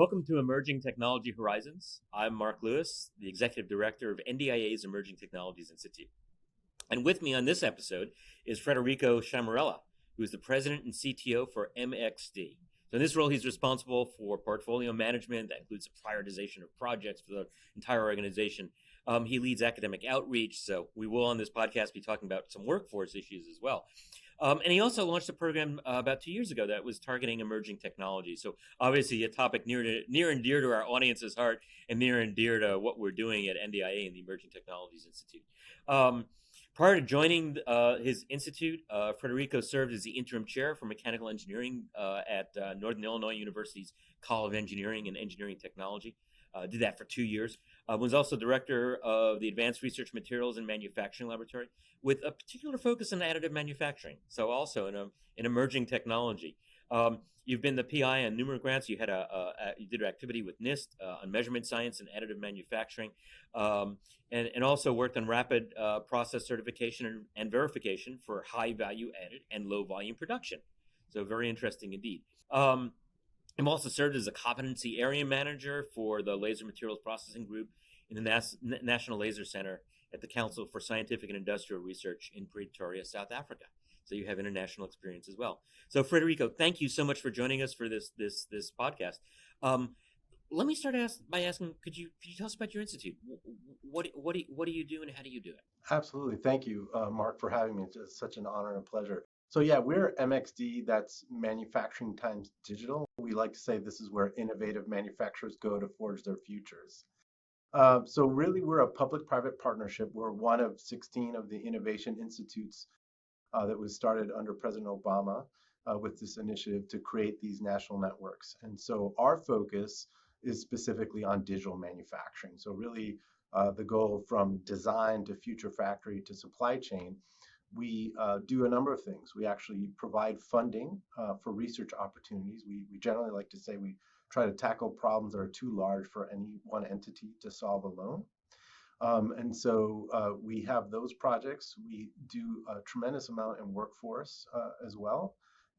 Welcome to Emerging Technology Horizons. I'm Mark Lewis, the Executive Director of NDIA's Emerging Technologies Institute. And with me on this episode is Federico Sciammarella, who is the President and CTO for MxD. So in this role, he's responsible for portfolio management. That includes the prioritization of projects for the entire organization. He leads academic outreach, so we will on this podcast be talking about some workforce issues as well. And he also launched a program about 2 years ago that was targeting emerging technology. So obviously a topic near and dear to our audience's heart and near and dear to what we're doing at NDIA and the Emerging Technologies Institute. Prior to joining his institute, Federico served as the interim chair for mechanical engineering at Northern Illinois University's College of Engineering and Engineering Technology. Did that for 2 years. Was also director of the Advanced Research Materials and Manufacturing Laboratory with a particular focus on additive manufacturing. So also in emerging technology. You've been the PI on numerous grants. You did an activity with NIST on measurement science and additive manufacturing, and also worked on rapid process certification and verification for high value added and low volume production. So very interesting indeed. I'm also served as a competency area manager for the Laser Materials Processing Group in the National Laser Center at the Council for Scientific and Industrial Research in Pretoria, South Africa. So you have international experience as well. So Federico, thank you so much for joining us for this podcast. Let me start by asking, could you tell us about your institute? What do you do and how do you do it? Absolutely. Thank you, Mark, for having me. It's such an honor and pleasure. So yeah, we're MxD, that's manufacturing times digital. We like to say this is where innovative manufacturers go to forge their futures. So really, we're a public-private partnership. We're one of 16 of the innovation institutes that was started under President Obama with this initiative to create these national networks. And so our focus is specifically on digital manufacturing. So really, the goal from design to future factory to supply chain, we do a number of things. We actually provide funding for research opportunities. We generally like to say we try to tackle problems that are too large for any one entity to solve alone. And so we have those projects. We do a tremendous amount in workforce as well.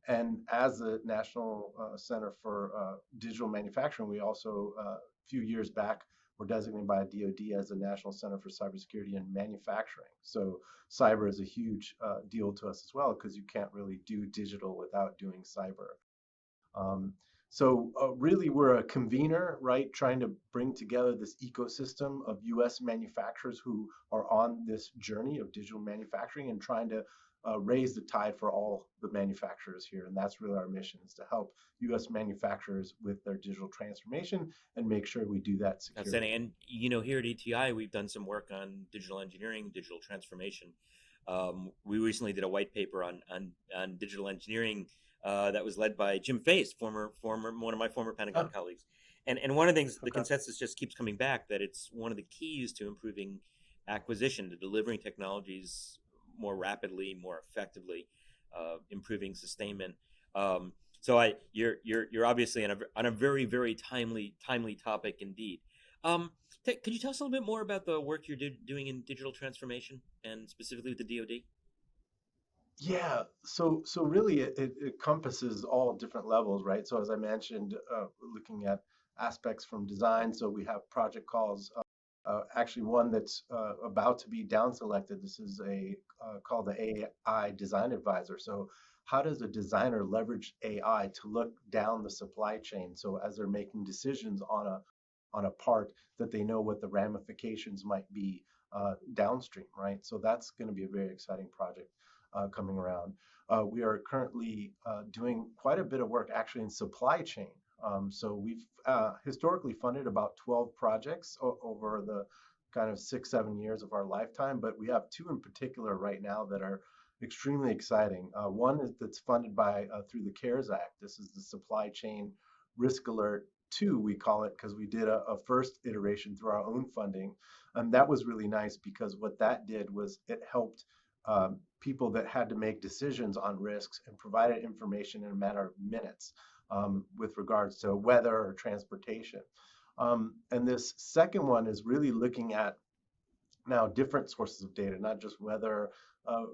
And as the National Center for Digital Manufacturing, we also, a few years back, were designated by DoD as the National Center for Cybersecurity and Manufacturing. So cyber is a huge deal to us as well, because you can't really do digital without doing cyber. So really, we're a convener, right, trying to bring together this ecosystem of U.S. manufacturers who are on this journey of digital manufacturing and trying to raise the tide for all the manufacturers here. And that's really our mission, is to help U.S. manufacturers with their digital transformation and make sure we do that securely. And here at ETI, we've done some work on digital engineering, digital transformation. We recently did a white paper on digital engineering that was led by Jim Faist, one of my former Pentagon colleagues. And one of the things, the consensus just keeps coming back, that it's one of the keys to improving acquisition, to delivering technologies more rapidly, more effectively, improving sustainment. So you're obviously on a very, very timely topic indeed. Could you tell us a little bit more about the work you're doing in digital transformation and specifically with the DoD? Yeah, so really it encompasses all different levels, right? So as I mentioned, looking at aspects from design, so we have project calls, actually one that's about to be down selected. This is called the AI Design Advisor. So how does a designer leverage AI to look down the supply chain? So as they're making decisions on a part, that they know what the ramifications might be downstream, right? So that's going to be a very exciting project coming around. We are currently doing quite a bit of work actually in supply chain. So we've historically funded about 12 projects over the kind of 6-7 years of our lifetime, but we have two in particular right now that are extremely exciting. One is that's funded by through the CARES Act. This is the Supply Chain Risk Alert 2, we call it, because we did a first iteration through our own funding. And that was really nice, because what that did was it helped people that had to make decisions on risks and provided information in a matter of minutes with regards to weather or transportation. And this second one is really looking at now different sources of data, not just weather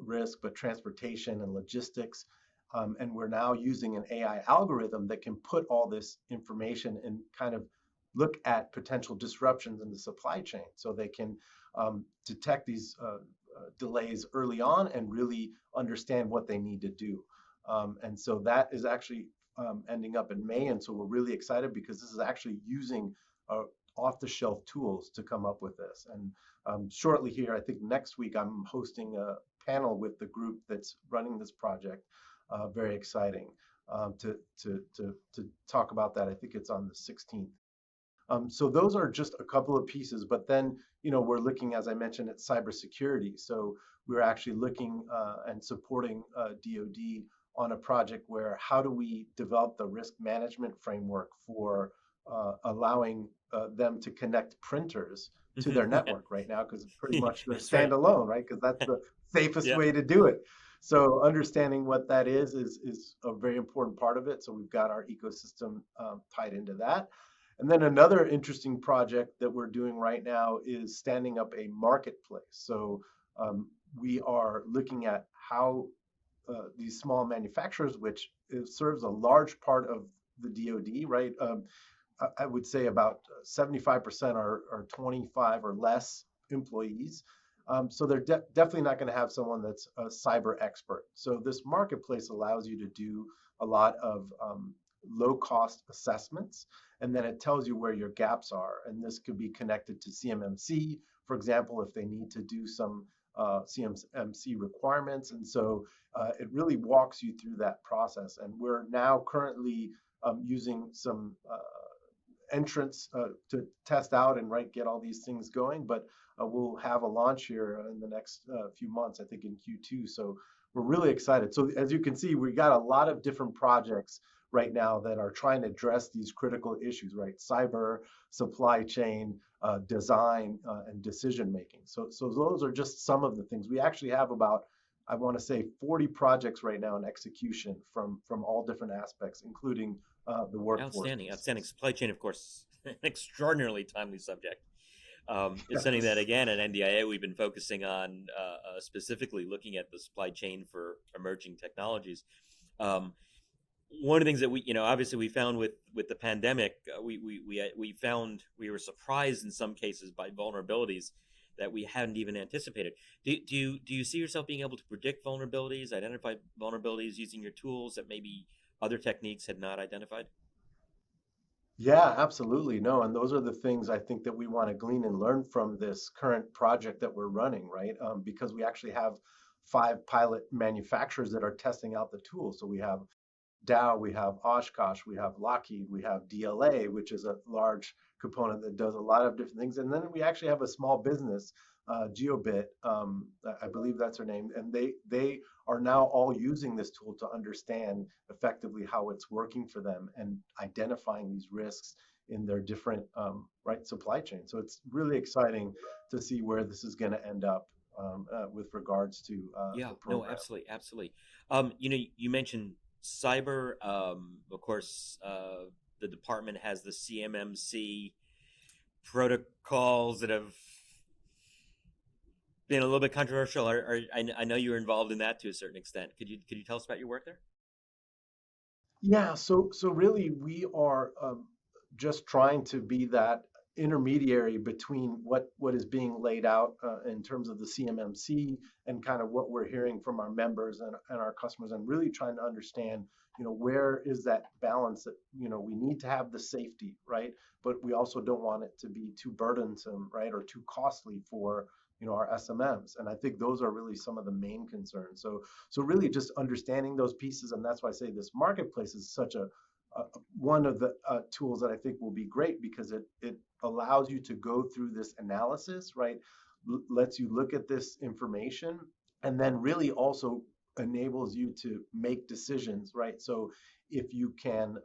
risk, but transportation and logistics. And we're now using an AI algorithm that can put all this information and kind of look at potential disruptions in the supply chain so they can detect these delays early on and really understand what they need to do. And so that is actually ending up in May. And so we're really excited because this is actually using off-the-shelf tools to come up with this. And shortly here, I think next week, I'm hosting a panel with the group that's running this project. Very exciting to talk about that. I think it's on the 16th. So those are just a couple of pieces, but then we're looking, as I mentioned, at cybersecurity. So we're actually looking and supporting DoD on a project where how do we develop the risk management framework for allowing them to connect printers to their network right now, because pretty much they're That's right. standalone, right? Because that's the safest Yeah. way to do it. So understanding what that is a very important part of it. So we've got our ecosystem tied into that. And then another interesting project that we're doing right now is standing up a marketplace. So we are looking at how these small manufacturers, which serves a large part of the DoD, right? I would say about 75% are 25 or less employees. So they're definitely not going to have someone that's a cyber expert. So this marketplace allows you to do a lot of low cost assessments, and then it tells you where your gaps are. And this could be connected to CMMC, for example, if they need to do some CMMC requirements. And so it really walks you through that process. And we're now currently using some entrants to test out and get all these things going. But we'll have a launch here in the next few months, I think in Q2. So we're really excited. So as you can see, we got a lot of different projects right now that are trying to address these critical issues, right? Cyber, supply chain, design, and decision making. So those are just some of the things. We actually have about, I want to say, 40 projects right now in execution from all different aspects, including the workforce. Outstanding. Supply chain, of course, an extraordinarily timely subject. It's something that, Yes. again, at NDIA, we've been focusing on specifically looking at the supply chain for emerging technologies. One of the things that obviously we found with the pandemic, we found we were surprised in some cases by vulnerabilities that we hadn't even anticipated. Do you see yourself being able to predict vulnerabilities, identify vulnerabilities using your tools that maybe other techniques had not identified? Yeah, absolutely. No, and those are the things I think that we want to glean and learn from this current project that we're running, right? Because we actually have 5 pilot manufacturers that are testing out the tools. So we have Dow, we have Oshkosh, we have Lockheed, we have DLA, which is a large component that does a lot of different things. And then we actually have a small business, GeoBit, I believe that's her name, and they are now all using this tool to understand effectively how it's working for them and identifying these risks in their different supply chain. So it's really exciting to see where this is going to end up with regards to Yeah, the no, program. absolutely. You mentioned cyber. Of course, the department has the CMMC protocols that have been a little bit controversial. I know you were involved in that to a certain extent. Could you tell us about your work there? Yeah, so really we are just trying to be that intermediary between what is being laid out in terms of the CMMC and kind of what we're hearing from our members and our customers, and really trying to understand, where is that balance that, we need to have the safety, right? But we also don't want it to be too burdensome, right? Or too costly for, our SMMs. And I think those are really some of the main concerns. So really just understanding those pieces, and that's why I say this marketplace is such a one of the tools that I think will be great because it allows you to go through this analysis, right? Lets you look at this information, and then really also enables you to make decisions, right? So if you can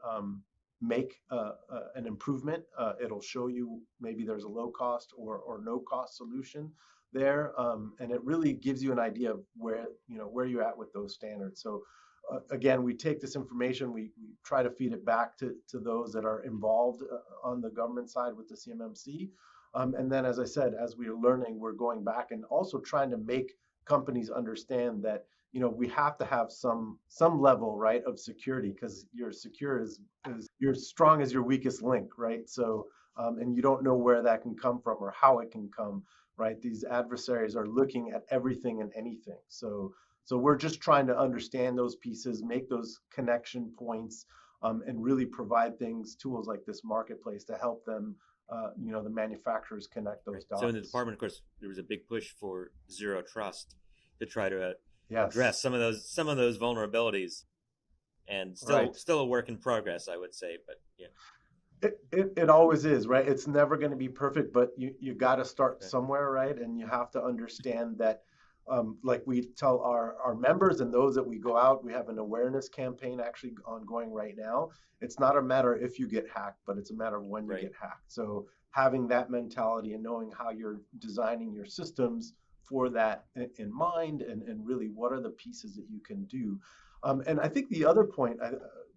make an improvement, it'll show you maybe there's a low cost or no cost solution there, and it really gives you an idea of where you're at with those standards. So again, we take this information, we try to feed it back to those that are involved on the government side with the CMMC. And then, as I said, as we are learning, we're going back and also trying to make companies understand that, we have to have some level, right, of security, because you're secure is you're strong as your weakest link, right? So and you don't know where that can come from or how it can come, right? These adversaries are looking at everything and anything. So we're just trying to understand those pieces, make those connection points, and really provide tools like this marketplace to help them, the manufacturers connect Right. those So in the dots. department, of course, there was a big push for zero trust to try to address Yes, some of those vulnerabilities, and still right. still a work in progress, I would say. But yeah, It always is, right? It's never going to be perfect, but you got to start okay. somewhere, right? And you have to understand that, like we tell our members and those that we go out, we have an awareness campaign actually ongoing right now. It's not a matter if you get hacked, but it's a matter of when you Right. get hacked. So having that mentality and knowing how you're designing your systems for that in mind, and really what are the pieces that you can do. And I think the other point,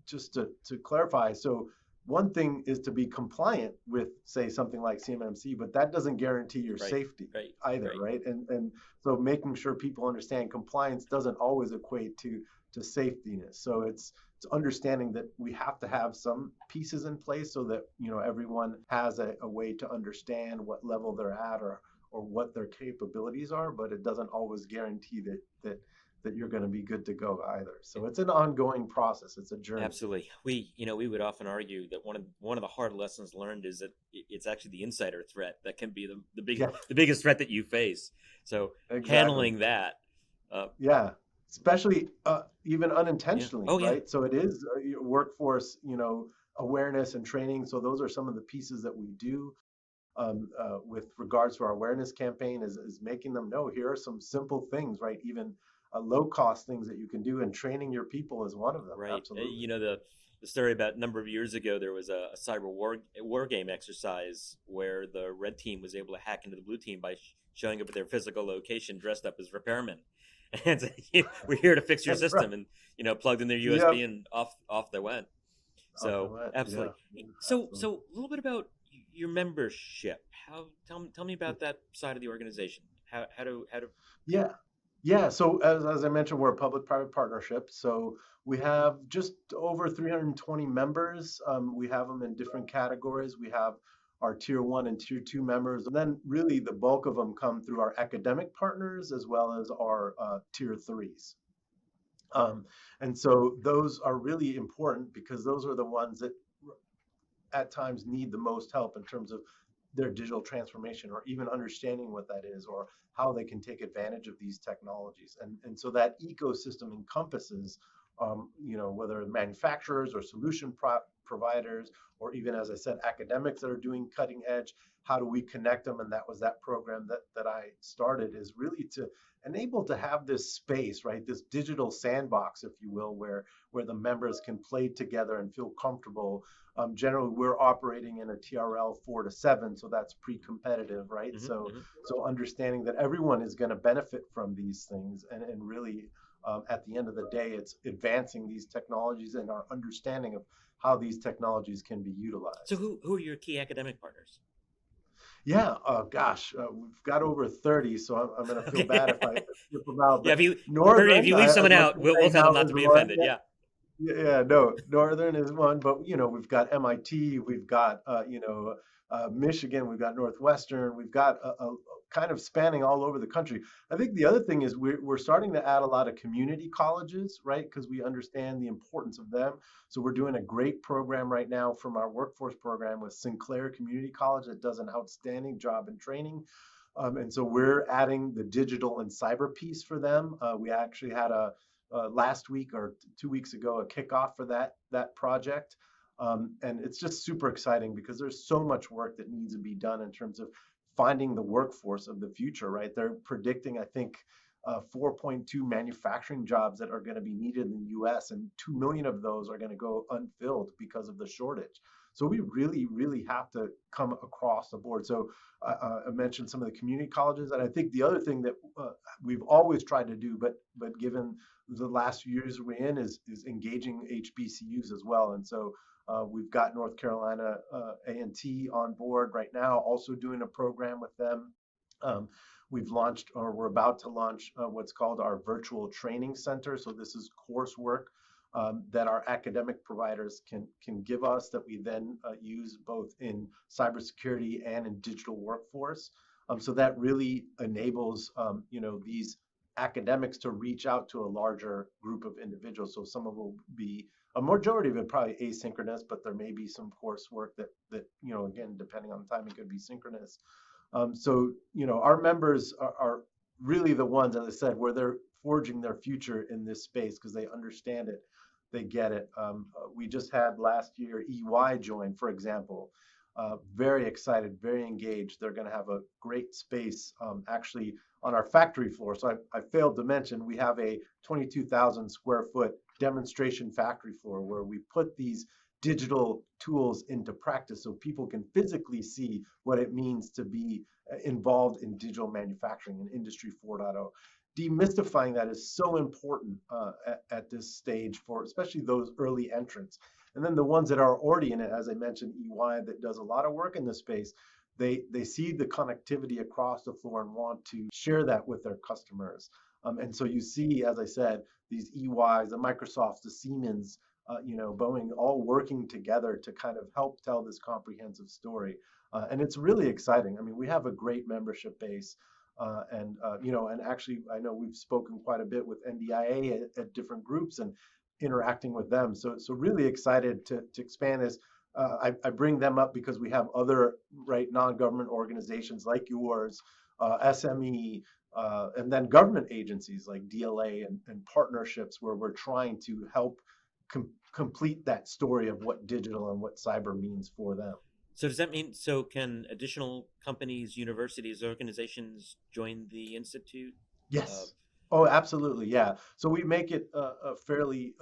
just to clarify, so one thing is to be compliant with, say, something like CMMC, but that doesn't guarantee your Right. safety Right. either, Right. right? And so making sure people understand compliance doesn't always equate to safetiness. So it's understanding that we have to have some pieces in place so that everyone has a way to understand what level they're at, or what their capabilities are, but it doesn't always guarantee that you're going to be good to go either. Yeah. So it's an ongoing process. It's a journey. Absolutely. We would often argue that one of the hard lessons learned is that it's actually the insider threat that can be Yeah, the biggest threat that you face. So exactly. handling that, uh, Yeah, especially even yeah. unintentionally, Oh yeah. right? So it is workforce, awareness and training. So those are some of the pieces that we do, with regards to our awareness campaign, is making them know here are some simple things, right? Even low cost things that you can do, and training your people is one of them. Right. Absolutely. The story about a number of years ago, there was a cyber war game exercise where the red team was able to hack into the blue team by showing up at their physical location dressed up as repairmen, and say, we're here to fix your That's right. system, and plugged in their USB Yep. and off they went. Off the So wet. Yeah. absolutely. Yeah, So absolutely. a little bit about your membership. How tell me about that side of the organization. How to Yeah. Yeah, so as I mentioned, we're a public-private partnership. So we have just over 320 members. We have them in different categories. We have our tier one and tier two members. And then really the bulk of them come through our academic partners as well as our tier threes. Um, and so those are really important because those are the ones that at times need the most help in terms of their digital transformation, or even understanding what that is, or how they can take advantage of these technologies. And so that ecosystem encompasses, whether manufacturers or providers, or even, as I said, academics that are doing cutting edge. How do we connect them? And that was that program that I started, is really to enable to have this space, right? This digital sandbox, if you will, where the members can play together and feel comfortable. Generally, we're operating in a TRL 4 to 7, so that's pre-competitive, right? hmm So, hmm so understanding that everyone is going to benefit from these things, and really, at the end of the day, it's advancing these technologies and our understanding of how these technologies can be So utilized. who are your key academic partners? Yeah, gosh, we've got over 30, so I'm going to feel Okay. bad if I skip them out. Yeah, But if Northern, you leave I'd someone love out, to we'll say tell them now not is to be one. offended. Yeah. Yeah, no, Northern is one, but we've got MIT, we've got Michigan, we've got Northwestern, we've got a kind of spanning all over the country. I think the other thing is we're starting to add a lot of community colleges, right? Because we understand the importance of them. So we're doing a great program right now from our workforce program with Sinclair Community College that does an outstanding job in training. And so we're adding the digital and cyber piece for them. We actually had a last week or 2 weeks ago a kickoff for that project, and it's just super exciting because there's so much work that needs to be done in terms of finding the workforce of the future. Right, they're predicting, I think, 4.2 manufacturing jobs that are going to be needed in the U.S., and 2 million of those are going to go unfilled because of the shortage. So we really, really have to come across the board. So I mentioned some of the community colleges, and I think the other thing that we've always tried to do, but given the last few years we're in, is engaging HBCUs as well. And so we've got North Carolina A&T on board right now, also doing a program with them. Um, we've launched, or we're about to launch, what's called our virtual training center. So this is coursework that our academic providers can give us that we then use both in cybersecurity and in digital workforce. So that really enables these academics to reach out to a larger group of individuals. So some of it will be a majority of it probably asynchronous, but there may be some coursework that again, depending on the time, it could be synchronous. Our members are really the ones, as I said, where they're forging their future in this space because they understand it, they get it. We just had last year EY join, for example. Very excited, very engaged. They're going to have a great space actually on our factory floor. So I failed to mention we have a 22,000 square foot demonstration factory floor where we put these digital tools into practice so people can physically see what it means to be involved in digital manufacturing in Industry 4.0. Demystifying that is so important at this stage for especially those early entrants. And then the ones that are already in it, as I mentioned, EY that does a lot of work in this space, they see the connectivity across the floor and want to share that with their customers. And so you see, as I said, these EYs, the Microsofts, the Siemens, Boeing, all working together to kind of help tell this comprehensive story. And it's really exciting. I mean, we have a great membership base. And actually, I know we've spoken quite a bit with NDIA at different groups and interacting with them. So really excited to expand this. I bring them up because we have other non-government organizations like yours, SME, and then government agencies like DLA and partnerships where we're trying to help complete that story of what digital and what cyber means for them. So does that mean, so can additional companies, universities, organizations join the institute? Yes. Oh, absolutely. Yeah. So we make it fairly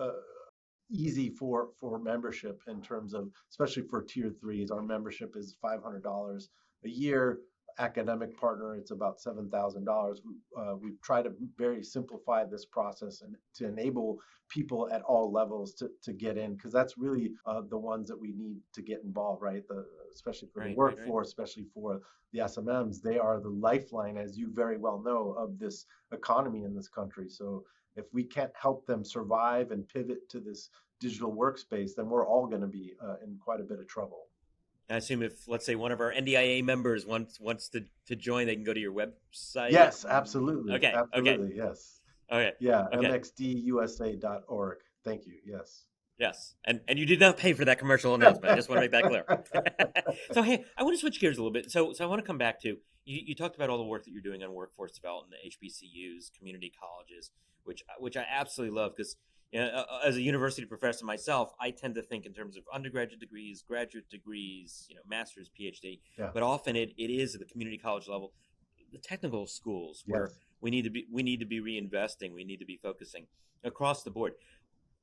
easy for membership in terms of, especially for tier threes. Our membership is $500 a year. Academic partner, it's about $7,000. We've tried to very simplify this process and to enable people at all levels to get in, because that's really the ones that we need to get involved, right? Especially for the workforce, especially for the SMMs, they are the lifeline, as you very well know, of this economy in this country. So if we can't help them survive and pivot to this digital workspace, then we're all going to be in quite a bit of trouble. I assume if, let's say, one of our NDIA members wants to join, they can go to your website? Yes, absolutely. Okay. Absolutely, yes. Okay. Yeah, okay. mxdusa.org. Thank you, yes. Yes, and you did not pay for that commercial announcement. I just want to make that clear. So hey, I want to switch gears a little bit. So I want to come back to, you talked about all the work that you're doing on workforce development, the HBCUs, community colleges, which I absolutely love, because as a university professor myself, I tend to think in terms of undergraduate degrees, graduate degrees, master's, PhD, but often it is at the community college level, the technical schools where we need to be reinvesting, we need to be focusing across the board.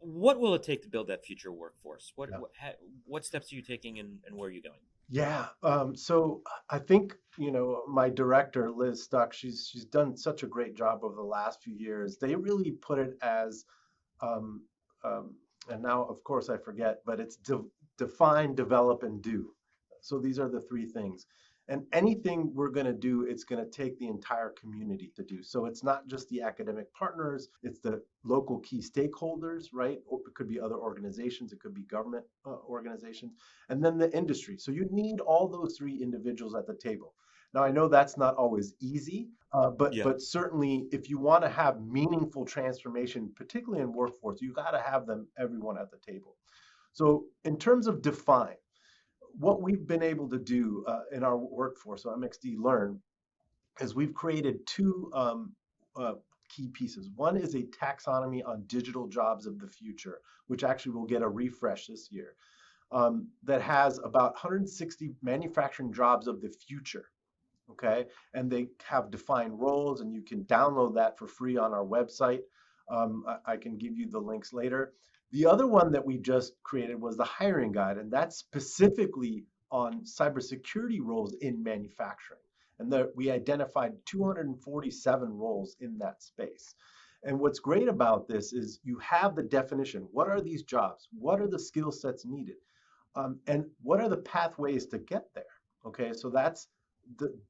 What will it take to build that future workforce? What steps are you taking, and where are you going? Yeah. So I think, my director, Liz Stuck, she's done such a great job over the last few years. They really put it as, and now, of course, I forget, but it's define, develop, and do. So these are the three things. And anything we're going to do, it's going to take the entire community to do. So it's not just the academic partners, it's the local key stakeholders, right? Or it could be other organizations, it could be government organizations, and then the industry. So you need all those three individuals at the table. Now, I know that's not always easy, but certainly if you want to have meaningful transformation, particularly in workforce, you got to have everyone at the table. So in terms of define, what we've been able to do in our workforce, so MxD Learn, is we've created two key pieces. One is a taxonomy on digital jobs of the future, which actually will get a refresh this year, that has about 160 manufacturing jobs of the future. Okay, and they have defined roles, and you can download that for free on our website. I can give you the links later. The other one that we just created was the hiring guide, and that's specifically on cybersecurity roles in manufacturing. And we identified 247 roles in that space. And what's great about this is you have the definition. What are these jobs? What are the skill sets needed? And what are the pathways to get there? Okay, so that's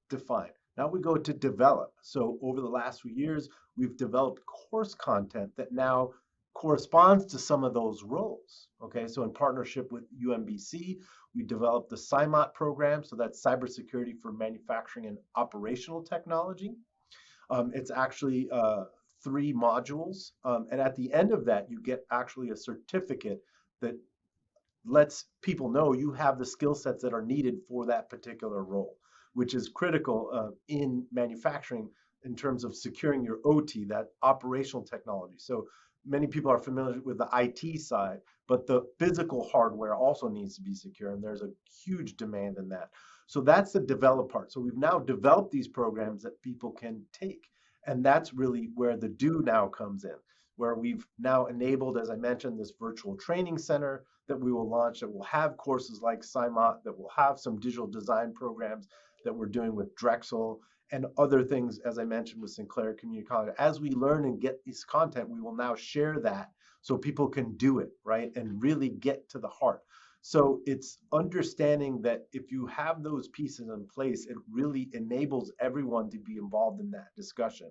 defined. Now we go to develop. So over the last few years, we've developed course content that now corresponds to some of those roles. Okay, so in partnership with UMBC, we developed the CIMOT program. So that's cybersecurity for manufacturing and operational technology. It's actually 3 modules. And at the end of that, you get actually a certificate that lets people know you have the skill sets that are needed for that particular role, which is critical in manufacturing in terms of securing your OT, that operational technology. So many people are familiar with the IT side, but the physical hardware also needs to be secure, and there's a huge demand in that. So that's the develop part. So we've now developed these programs that people can take, and that's really where the do now comes in, where we've now enabled, as I mentioned, this virtual training center that we will launch that will have courses like CIMOT, that will have some digital design programs that we're doing with Drexel and other things, as I mentioned, with Sinclair Community College. As we learn and get this content, we will now share that so people can do it, right? And really get to the heart. So it's understanding that if you have those pieces in place, it really enables everyone to be involved in that discussion.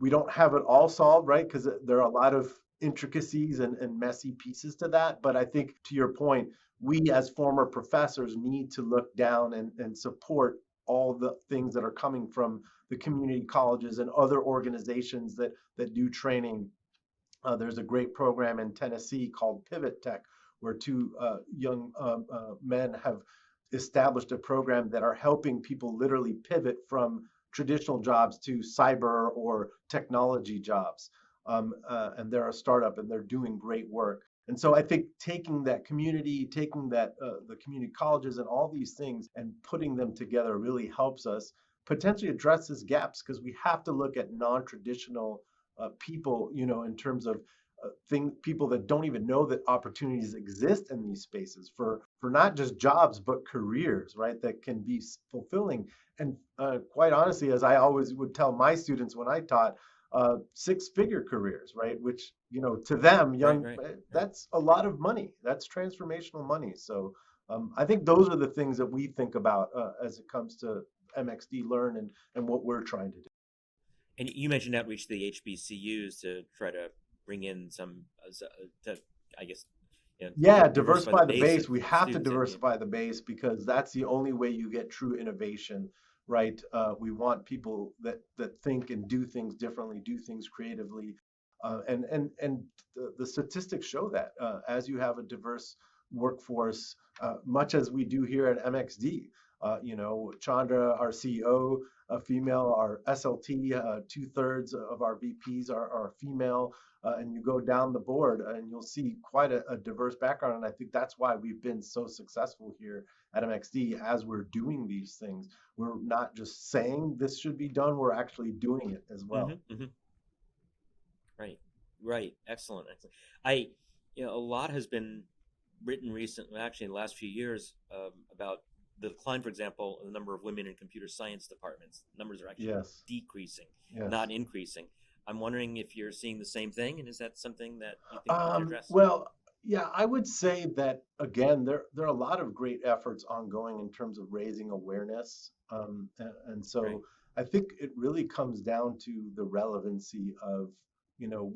We don't have it all solved, right? Because there are a lot of intricacies and messy pieces to that. But I think to your point, we as former professors need to look down and support all the things that are coming from the community colleges and other organizations that do training. There's a great program in Tennessee called Pivot Tech, where 2 young men have established a program that are helping people literally pivot from traditional jobs to cyber or technology jobs. And they're a startup and they're doing great work. And so I think taking that community, taking that the community colleges and all these things and putting them together really helps us potentially address these gaps, because we have to look at non-traditional people, in terms of people that don't even know that opportunities exist in these spaces for not just jobs but careers, right? That can be fulfilling. And quite honestly, as I always would tell my students when I taught, 6-figure careers, right? Which to them, that's a lot of money. That's transformational money. So I think those are the things that we think about as it comes to MXD Learn and what we're trying to do. And you mentioned outreach to the HBCUs to try to bring in some, I guess, Yeah, diversify the base. We of have to students. diversify the base because that's the only way you get true innovation, right? We want people that think and do things differently, do things creatively, and the statistics show that as you have a diverse workforce, much as we do here at MXD. Chandra, our CEO, a female, our SLT, 2/3 of our VPs are female, and you go down the board and you'll see quite a diverse background. And I think that's why we've been so successful here at MXD as we're doing these things. We're not just saying this should be done, we're actually doing it as well. Right. Excellent. A lot has been written recently, actually in the last few years, about the decline, for example, in the number of women in computer science departments. Numbers are actually decreasing, not increasing. I'm wondering if you're seeing the same thing, and is that something that you think we can address? Well, yeah, I would say that again, there are a lot of great efforts ongoing in terms of raising awareness, and so I think it really comes down to the relevancy of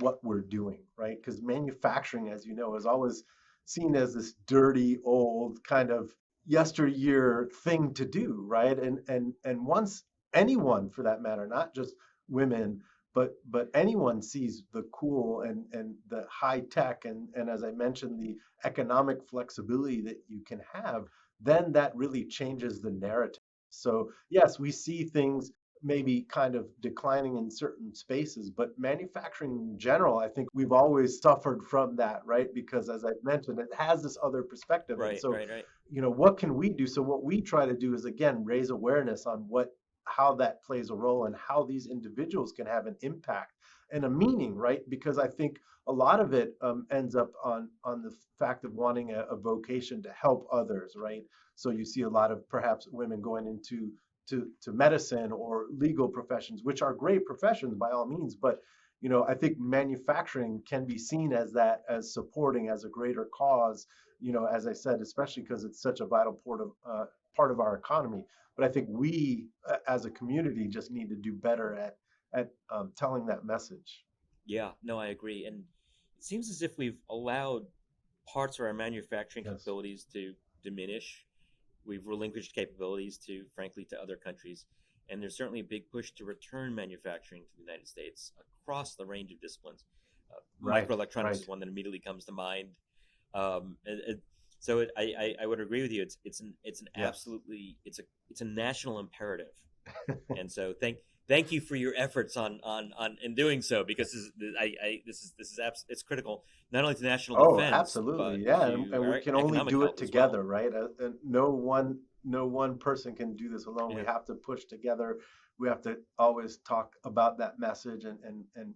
what we're doing, right? Because manufacturing, as you know, is always seen as this dirty old kind of yesteryear thing to do, right? And once anyone, for that matter, not just women, but anyone sees the cool and the high tech and as I mentioned, the economic flexibility that you can have, then that really changes the narrative. So yes, we see things maybe kind of declining in certain spaces, but manufacturing in general, I think we've always suffered from that, right? Because as I mentioned, it has this other perspective. And so, what can we do? So what we try to do is again raise awareness on how that plays a role and how these individuals can have an impact and a meaning, right? Because I think a lot of it ends up on the fact of wanting a vocation to help others, right? So you see a lot of perhaps women going into to medicine or legal professions, which are great professions by all means, but I think manufacturing can be seen as supporting as a greater cause, as I said, especially because it's such a vital part of part of our economy. But I think we, as a community, just need to do better at telling that message. Yeah, no, I agree. And it seems as if we've allowed parts of our manufacturing Yes. capabilities to diminish. We've relinquished capabilities to, frankly, to other countries. And there's certainly a big push to return manufacturing to the United States across the range of disciplines. Right. Microelectronics Right. is one that immediately comes to mind. So I would agree with you. It's an Yes. absolutely it's a national imperative. And so thank you for your efforts on in doing so, because it's critical not only to national Oh, defense but absolutely. Yeah, to and we our can only economic do it health as well. together, right? And no one person can do this alone. We Yeah, have to push together. We have to always talk about that message and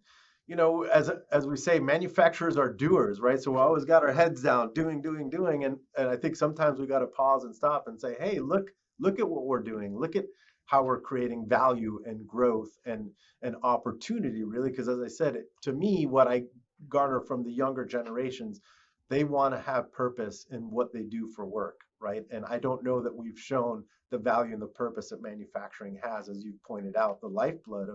you know, as we say, manufacturers are doers, right? So we always got our heads down, doing, and I think sometimes we got to pause and stop and say, hey, look at what we're doing. Look at how we're creating value and growth and opportunity, really. Because as I said, to me, what I garner from the younger generations, they want to have purpose in what they do for work, right? And I don't know that we've shown the value and the purpose that manufacturing has, as you pointed out, the lifeblood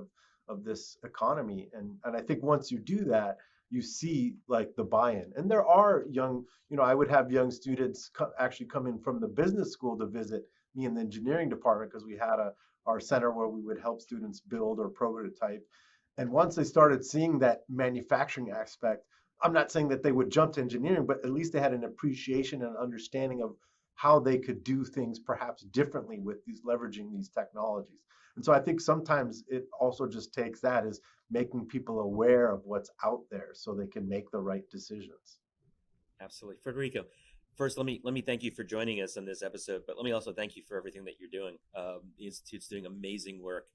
of this economy. And I think once you do that, you see like the buy-in. And there are young, you know, I would have young students actually come in from the business school to visit me in the engineering department, because we had our center where we would help students build or prototype. And once they started seeing that manufacturing aspect, I'm not saying that they would jump to engineering, but at least they had an appreciation and understanding of how they could do things perhaps differently with these leveraging these technologies. And so I think sometimes it also just takes that, is making people aware of what's out there so they can make the right decisions. absolutely. Federico, first let me thank you for joining us on this episode, but let me also thank you for everything that you're doing. The institute's doing amazing work.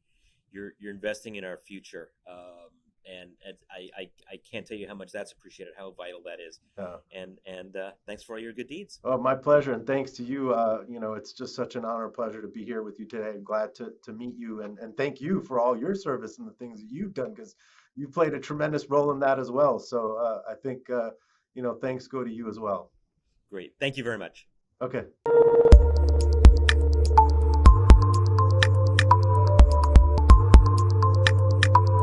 You're investing in our future, and I can't tell you how much that's appreciated, how vital that is. Uh, And thanks for all your good deeds. Oh, my pleasure, and thanks to you. You know, it's just such an honor and pleasure to be here with you today. I'm glad to meet you, and thank you for all your service and the things that you've done, because you played a tremendous role in that as well. So I think you know, thanks go to you as well. Great. Thank you very much. Okay.